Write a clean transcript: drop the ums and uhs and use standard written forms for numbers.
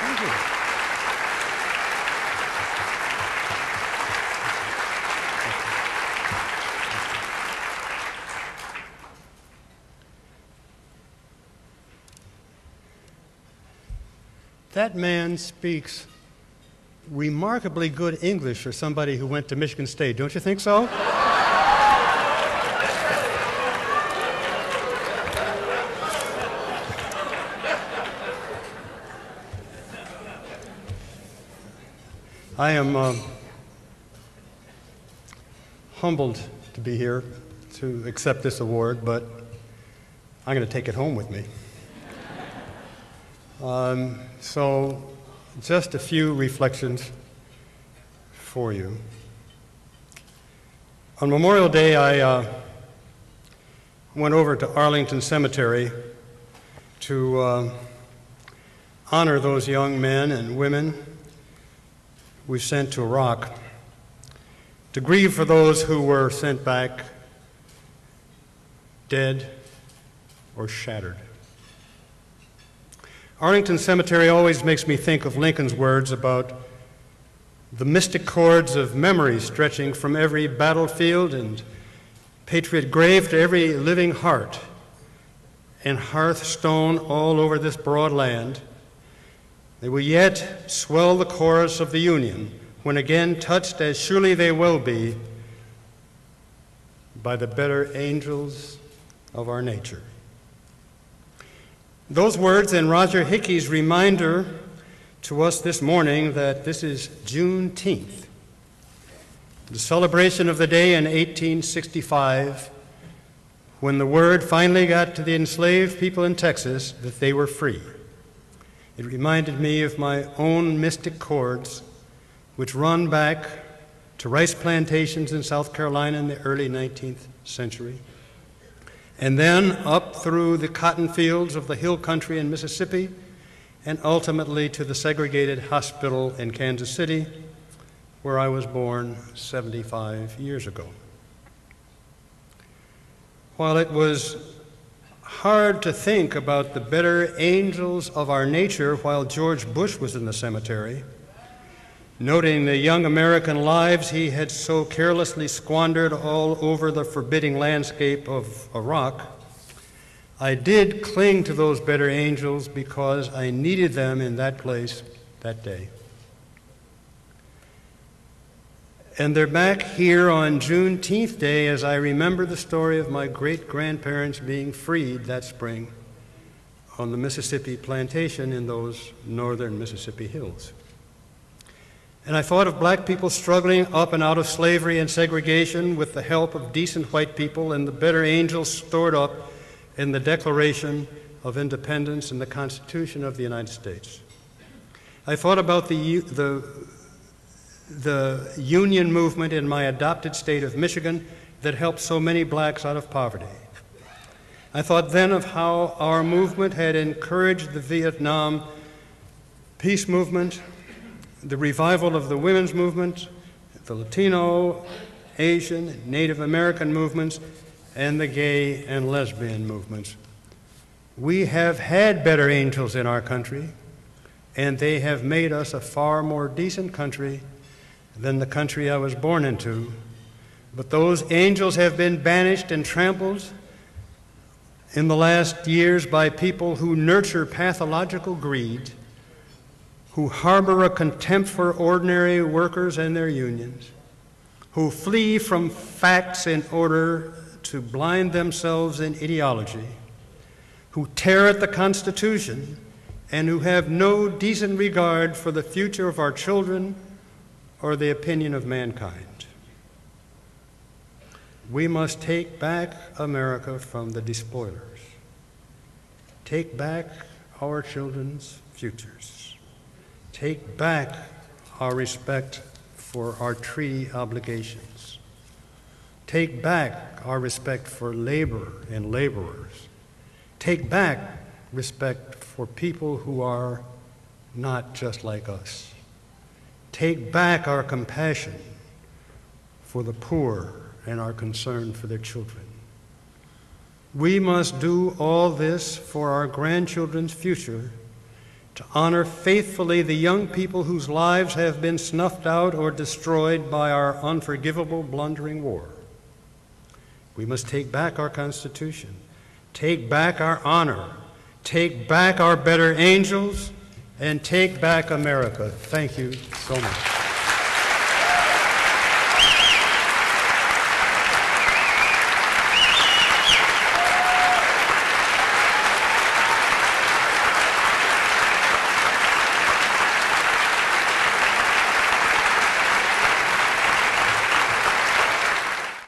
Thank you. That man speaks remarkably good English for somebody who went to Michigan State. Don't you think so? I am humbled to be here to accept this award, but I'm going to take it home with me. So just a few reflections for you. On Memorial Day, I went over to Arlington Cemetery to honor those young men and women we sent to Iraq, to grieve for those who were sent back dead or shattered. Arlington Cemetery always makes me think of Lincoln's words about the mystic cords of memory stretching from every battlefield and patriot grave to every living heart and hearthstone all over this broad land. They will yet swell the chorus of the Union when again touched, as surely they will be, by the better angels of our nature. Those words and Roger Hickey's reminder to us this morning that this is Juneteenth, the celebration of the day in 1865 when the word finally got to the enslaved people in Texas that they were free. It reminded me of my own mystic chords, which run back to rice plantations in South Carolina in the early 19th century, and then up through the cotton fields of the hill country in Mississippi, and ultimately to the segregated hospital in Kansas City, where I was born 75 years ago. While it was hard to think about the better angels of our nature while George Bush was in the cemetery, noting the young American lives he had so carelessly squandered all over the forbidding landscape of Iraq, I did cling to those better angels because I needed them in that place that day. And they're back here on Juneteenth Day as I remember the story of my great-grandparents being freed that spring on the Mississippi plantation in those northern Mississippi hills. And I thought of black people struggling up and out of slavery and segregation with the help of decent white people and the better angels stored up in the Declaration of Independence and the Constitution of the United States. I thought about the union movement in my adopted state of Michigan that helped so many blacks out of poverty. I thought then of how our movement had encouraged the Vietnam peace movement, the revival of the women's movement, the Latino, Asian, and Native American movements, and the gay and lesbian movements. We have had better angels in our country, and they have made us a far more decent country than the country I was born into. But those angels have been banished and trampled in the last years by people who nurture pathological greed, who harbor a contempt for ordinary workers and their unions, who flee from facts in order to blind themselves in ideology, who tear at the Constitution, and who have no decent regard for the future of our children or the opinion of mankind. We must take back America from the despoilers. Take back our children's futures. Take back our respect for our treaty obligations. Take back our respect for labor and laborers. Take back respect for people who are not just like us. Take back our compassion for the poor and our concern for their children. We must do all this for our grandchildren's future, to honor faithfully the young people whose lives have been snuffed out or destroyed by our unforgivable, blundering war. We must take back our Constitution, take back our honor, take back our better angels, and take back America. Thank you so much.